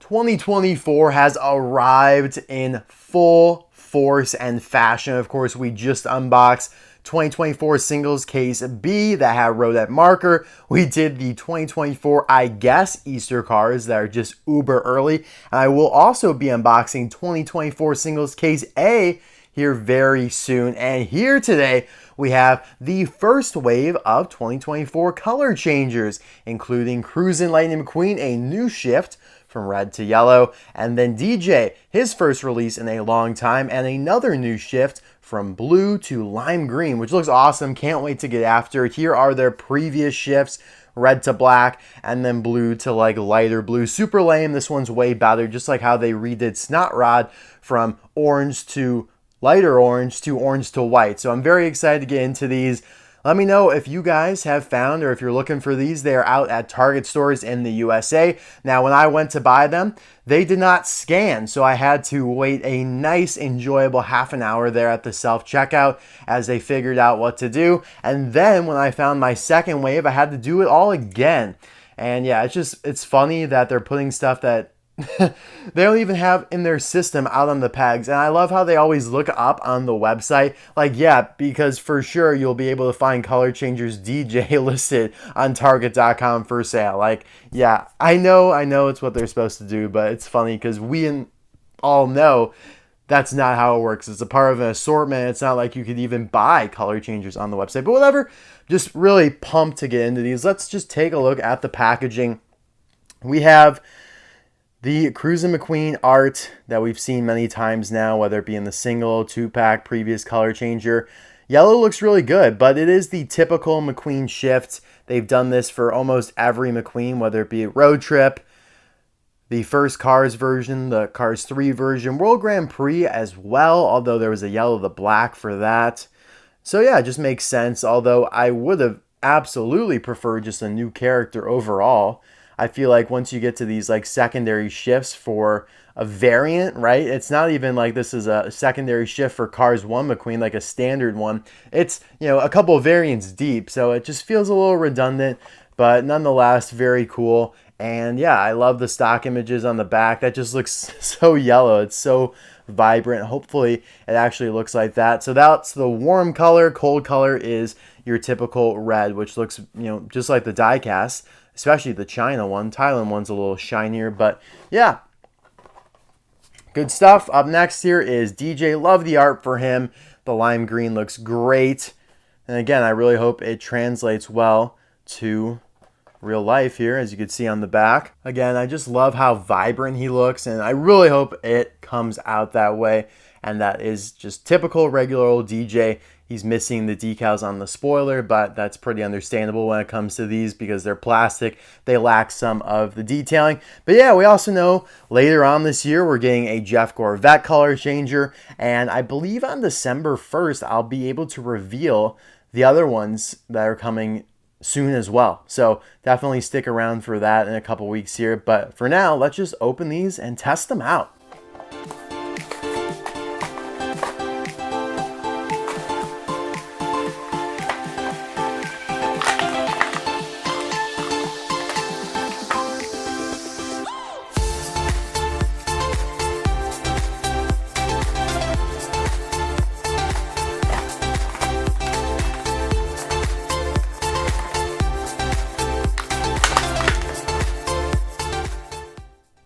2024 has arrived in full force and fashion. Of course, we just unboxed 2024 Singles Case B that had Rodette marker. We did the 2024, I guess, Easter cards that are just uber early. And I will also be unboxing 2024 Singles Case A here very soon. And here today, we have the first wave of 2024 color changers, including Cruisin Lightning McQueen, a new shift from red to yellow, and then DJ, his first release in a long time, and another new shift from blue to lime green, which looks awesome. Can't wait to get after it. Here are their previous shifts, red to black, and then blue to like lighter blue. Super lame. This one's way better, just like how they redid Snot Rod from orange to lighter orange to white. So I'm very excited to get into these. Let me know if you guys have found, or if you're looking for these. They are out at Target stores in the USA. Now, when I went to buy them, they did not scan, so I had to wait a nice, enjoyable half an hour there at the self-checkout as they figured out what to do. And then when I found my second wave, I had to do it all again. And yeah, it's funny that they're putting stuff that they don't even have in their system out on the pegs. And I love how they always look up on the website. Like, yeah, because for sure you'll be able to find Color Changers DJ listed on Target.com for sale. Like, yeah, I know it's what they're supposed to do, but it's funny because we all know that's not how it works. It's a part of an assortment. It's not like you could even buy Color Changers on the website. But whatever, just really pumped to get into these. Let's just take a look at the packaging. We have the Cruisin McQueen art that we've seen many times now, whether it be in the single, 2-pack, previous color changer. Yellow looks really good, but it is the typical McQueen shift. They've done this for almost every McQueen, whether it be Road Trip, the first Cars version, the Cars 3 version, World Grand Prix as well, although there was a yellow to black for that. So yeah, it just makes sense, although I would have absolutely preferred just a new character overall. I feel like once you get to these like secondary shifts for a variant, right? It's not even like this is a secondary shift for Cars 1 McQueen, like a standard one. It's, a couple of variants deep. So it just feels a little redundant, but nonetheless, very cool. And yeah, I love the stock images on the back. That just looks so yellow. It's so vibrant. Hopefully it actually looks like that. So that's the warm color. Cold color is your typical red, which looks, just like the die cast. Especially the China one. Thailand one's a little shinier, but yeah. Good stuff. Up next here is DJ. Love the art for him. The lime green looks great. And again, I really hope it translates well to real life here, as you can see on the back. Again, I just love how vibrant he looks, and I really hope it comes out that way. And that is just typical regular old DJ. He's missing the decals on the spoiler, but that's pretty understandable when it comes to these because they're plastic. They lack some of the detailing. But yeah, we also know later on this year, we're getting a Jeff Gorvette color changer. And I believe on December 1st, I'll be able to reveal the other ones that are coming soon as well. So definitely stick around for that in a couple weeks here. But for now, let's just open these and test them out.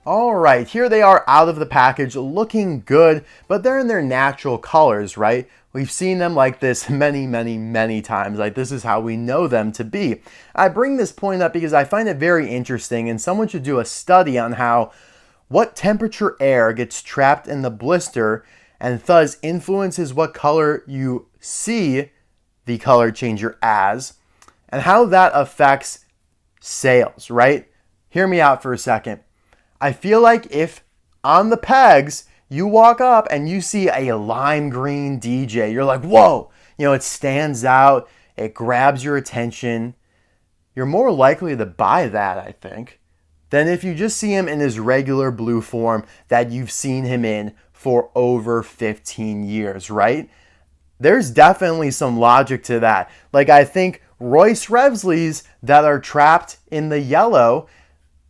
All right, here they are out of the package, looking good, but they're in their natural colors, right? We've seen them like this many, many, many times. Like, this is how we know them to be. I bring this point up because I find it very interesting, and someone should do a study on what temperature air gets trapped in the blister and thus influences what color you see the color changer as, and how that affects sales, right? Hear me out for a second. I feel like if on the pegs you walk up and you see a lime green DJ, you're like, whoa, it stands out, it grabs your attention. You're more likely to buy that, I think, than if you just see him in his regular blue form that you've seen him in for over 15 years, right? There's definitely some logic to that. Like, I think Royce Revsley's that are trapped in the yellow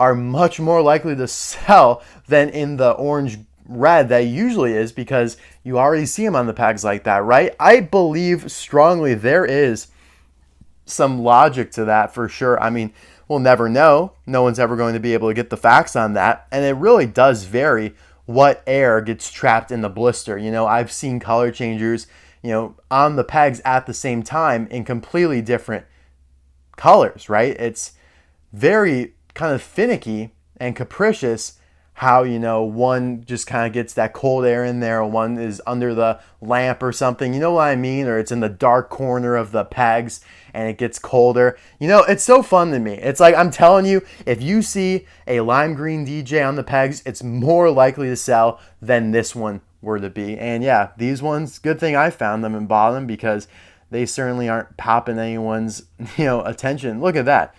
are much more likely to sell than in the orange red that usually is, because you already see them on the pegs like that, right? I believe strongly there is some logic to that for sure. I mean, we'll never know. No one's ever going to be able to get the facts on that. And it really does vary what air gets trapped in the blister. You know, I've seen color changers, you know, on the pegs at the same time in completely different colors, right? It's very kind of finicky and capricious how, you know, one just kind of gets that cold air in there, or one is under the lamp or something, you know what I mean? Or it's in the dark corner of the pegs and it gets colder. You know, it's so fun to me. It's like, I'm telling you, if you see a lime green DJ on the pegs, it's more likely to sell than this one were to be. And yeah, these ones, good thing I found them and bought them, because they certainly aren't popping anyone's, you know, attention. Look at that.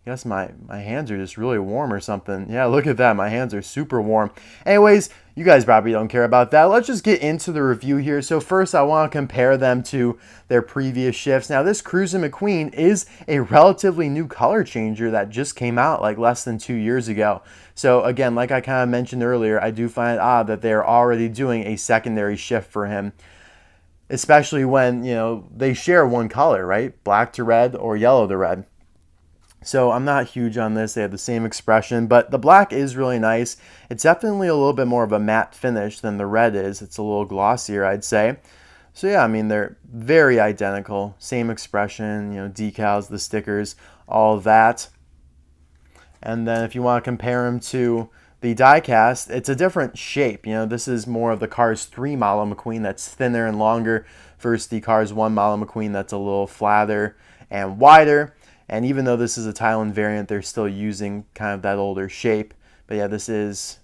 I guess my hands are just really warm or something. Yeah, look at that. My hands are super warm. Anyways, you guys probably don't care about that. Let's just get into the review here. So first, I want to compare them to their previous shifts. Now, this Cruisin McQueen is a relatively new color changer that just came out like less than 2 years ago. So again, like I kind of mentioned earlier, I do find it odd that they're already doing a secondary shift for him, especially when, you know, they share one color, right? Black to red or yellow to red. So I'm not huge on this. They have the same expression, but the black is really nice. It's definitely a little bit more of a matte finish than the red is. It's a little glossier, I'd say. So yeah, I mean, they're very identical. Same expression, you know, decals, the stickers, all that. And then if you want to compare them to the die-cast, it's a different shape. You know, this is more of the Cars 3 model McQueen that's thinner and longer versus the Cars 1 model McQueen that's a little flatter and wider. And even though this is a Thailand variant, they're still using kind of that older shape. But yeah, this is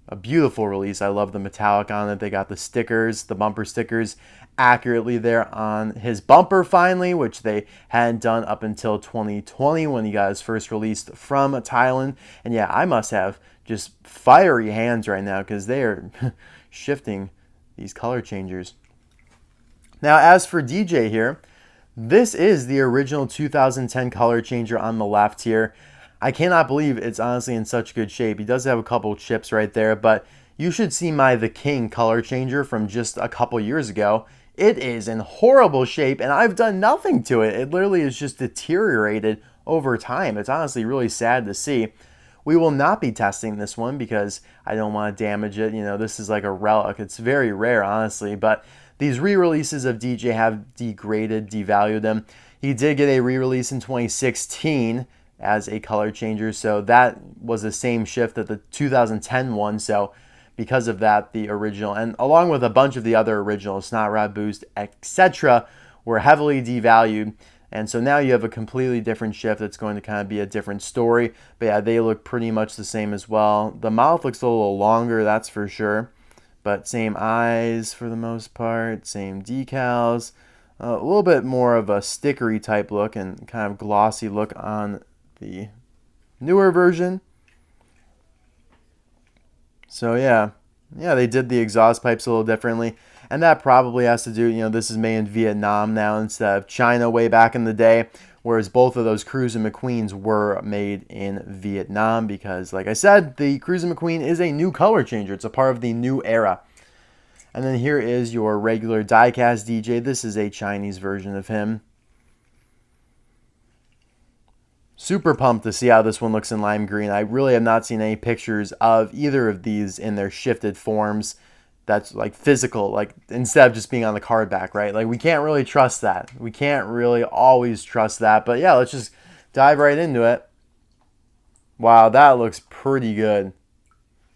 a beautiful release. I love the metallic on it. They got the stickers, the bumper stickers, accurately there on his bumper finally, which they hadn't done up until 2020 when he got his first released from Thailand. And yeah, I must have just fiery hands right now, because they are shifting these color changers. Now, as for DJ here, this is the original 2010 color changer on the left here. I cannot believe it's honestly in such good shape. He does have a couple chips right there, but you should see my The King color changer from just a couple years ago. It is in horrible shape, and I've done nothing to it. It literally is just deteriorated over time. It's honestly really sad to see. We will not be testing this one because I don't want to damage it. You know, this is like a relic. It's very rare, honestly, but these re-releases of DJ have degraded, devalued him. He did get a re-release in 2016 as a color changer, so that was the same shift that the 2010 one, so because of that, the original, and along with a bunch of the other originals, Snot Rod Boost, etc., were heavily devalued, and so now you have a completely different shift that's going to kind of be a different story, but yeah, they look pretty much the same as well. The mouth looks a little longer, that's for sure. But same eyes for the most part, same decals, a little bit more of a stickery type look and kind of glossy look on the newer version. So yeah, they did the exhaust pipes a little differently, and that probably has to do, you know, this is made in Vietnam now instead of China way back in the day, whereas both of those Cruisin McQueens were made in Vietnam because, like I said, the Cruisin McQueen is a new color changer. It's a part of the new era. And then here is your regular die-cast DJ. This is a Chinese version of him. Super pumped to see how this one looks in lime green. I really have not seen any pictures of either of these in their shifted forms. That's like physical, like instead of just being on the card back, right? Like we can't really trust that. We can't really always trust that. But yeah, let's just dive right into it. Wow, that looks pretty good.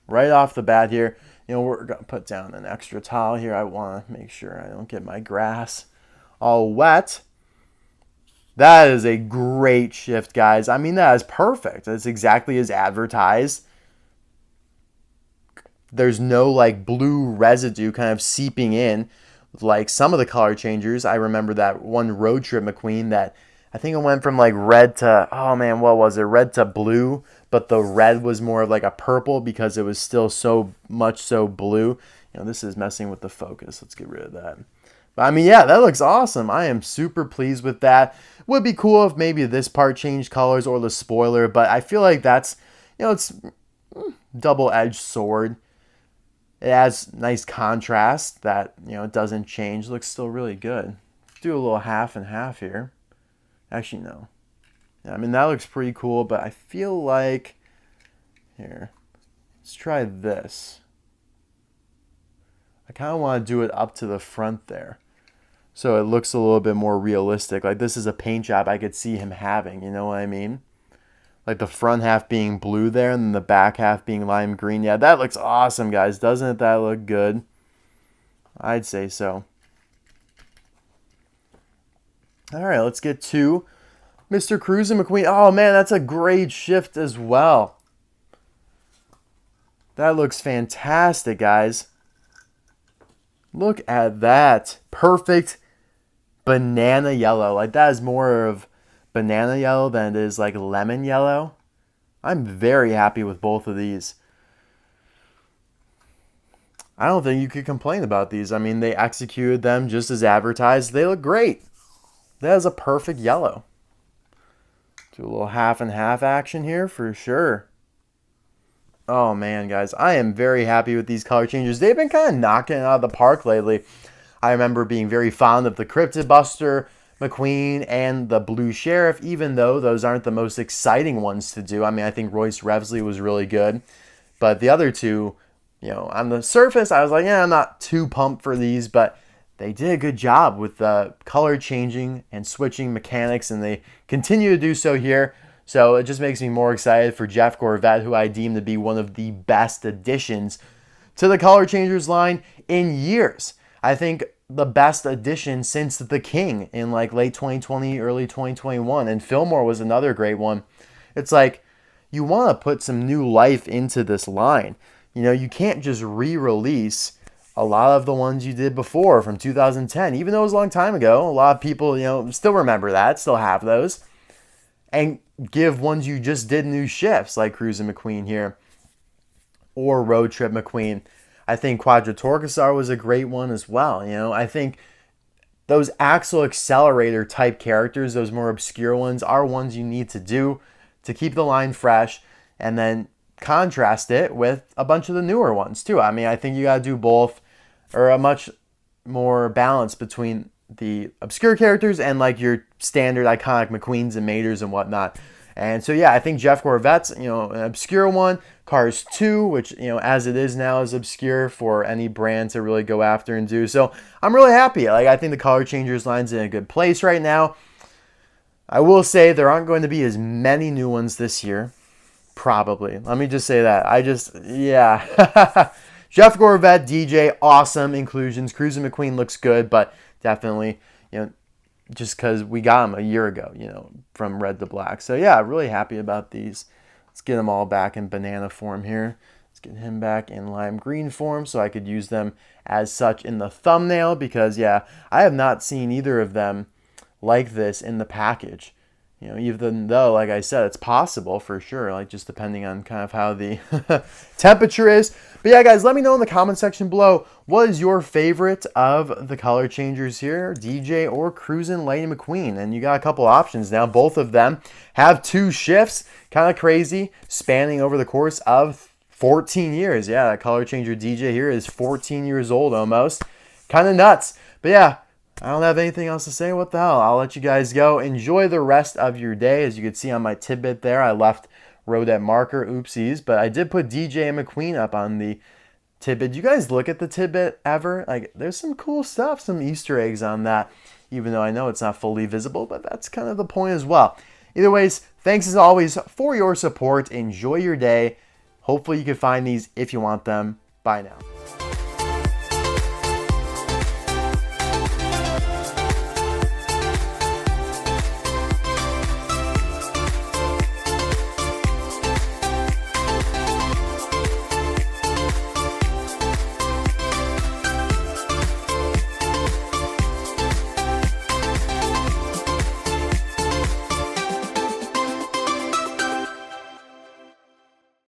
Right off the bat here. You know, we're going to put down an extra towel here. I want to make sure I don't get my grass all wet. That is a great shift, guys. I mean, that is perfect. That's exactly as advertised. There's no like blue residue kind of seeping in like some of the color changers. I remember that one road trip McQueen that I think it went from like red to, oh man, what was it? Red to blue, but the red was more of like a purple because it was still so much so blue. You know, this is messing with the focus. Let's get rid of that. But I mean, yeah, that looks awesome. I am super pleased with that. Would be cool if maybe this part changed colors or the spoiler, but I feel like that's you know, it's double-edged sword. It has nice contrast that, you know, it doesn't change. Looks still really good. Do a little half and half here. Actually, no. Yeah, I mean, that looks pretty cool, but I feel like, here, let's try this. I kind of want to do it up to the front there, so it looks a little bit more realistic. Like, this is a paint job I could see him having, you know what I mean? Like the front half being blue there and then the back half being lime green. Yeah, that looks awesome, guys. Doesn't that look good? I'd say so. All right, let's get to Mr. Cruisin McQueen. Oh, man, that's a great shift as well. That looks fantastic, guys. Look at that. Perfect banana yellow. Like, that is more of banana yellow than it is like lemon yellow. I'm very happy with both of these. I don't think you could complain about these. I mean, they executed them just as advertised. They look great. That is a perfect yellow. Do a little half and half action here for sure. Oh man, guys, I am very happy with these color changes. They've been kind of knocking it out of the park lately. I remember being very fond of the Cryptid Buster McQueen and the Blue Sheriff, even though those aren't the most exciting ones to do. I mean, I think Royce Revsley was really good, but the other two, you know, on the surface, I was like, yeah, I'm not too pumped for these, but they did a good job with the color changing and switching mechanics, and they continue to do so here. So it just makes me more excited for Jeff Gorvette, who I deem to be one of the best additions to the Color Changers line in years. I think the best addition since The King in like late 2020, early 2021. And Fillmore was another great one. It's like, you want to put some new life into this line. You know, you can't just re-release a lot of the ones you did before from 2010. Even though it was a long time ago, a lot of people, you know, still remember that, still have those. And give ones you just did new shifts, like Cruisin McQueen here, or Road Trip McQueen. I think Quadratorcasar was a great one as well. You know, I think those Axle Accelerator type characters, those more obscure ones, are ones you need to do to keep the line fresh, and then contrast it with a bunch of the newer ones too. I mean, I think you got to do both, or a much more balance between the obscure characters and like your standard iconic McQueens and Maters and whatnot. And so, yeah, I think Jeff Gorvette's, you know, an obscure one. Cars 2, which, you know, as it is now, is obscure for any brand to really go after and do. So I'm really happy. Like, I think the Color Changers line's in a good place right now. I will say there aren't going to be as many new ones this year. Probably. Let me just say that. Yeah. Jeff Gorvette, DJ, awesome inclusions. Cruisin McQueen looks good, but definitely, you know, just because we got him a year ago, you know, from red to black. So, yeah, really happy about these. Let's get them all back in banana form here. Let's get him back in lime green form so I could use them as such in the thumbnail because, yeah, I have not seen either of them like this in the package. You know, even though, like I said, it's possible for sure, like just depending on kind of how the temperature is. But yeah, guys, let me know in the comment section below, what is your favorite of the color changers here, DJ or Cruisin Lightning McQueen? And you got a couple options now. Both of them have 2 shifts, kind of crazy, spanning over the course of 14 years. Yeah, that color changer DJ here is 14 years old almost. Kind of nuts. But yeah, I don't have anything else to say. What the hell? I'll let you guys go. Enjoy the rest of your day. As you can see on my tidbit there, I left Rodette marker. Oopsies. But I did put DJ and McQueen up on the tidbit. Do you guys look at the tidbit ever? Like, there's some cool stuff, some Easter eggs on that, even though I know it's not fully visible, but that's kind of the point as well. Either ways, thanks as always for your support. Enjoy your day. Hopefully you can find these if you want them. Bye now.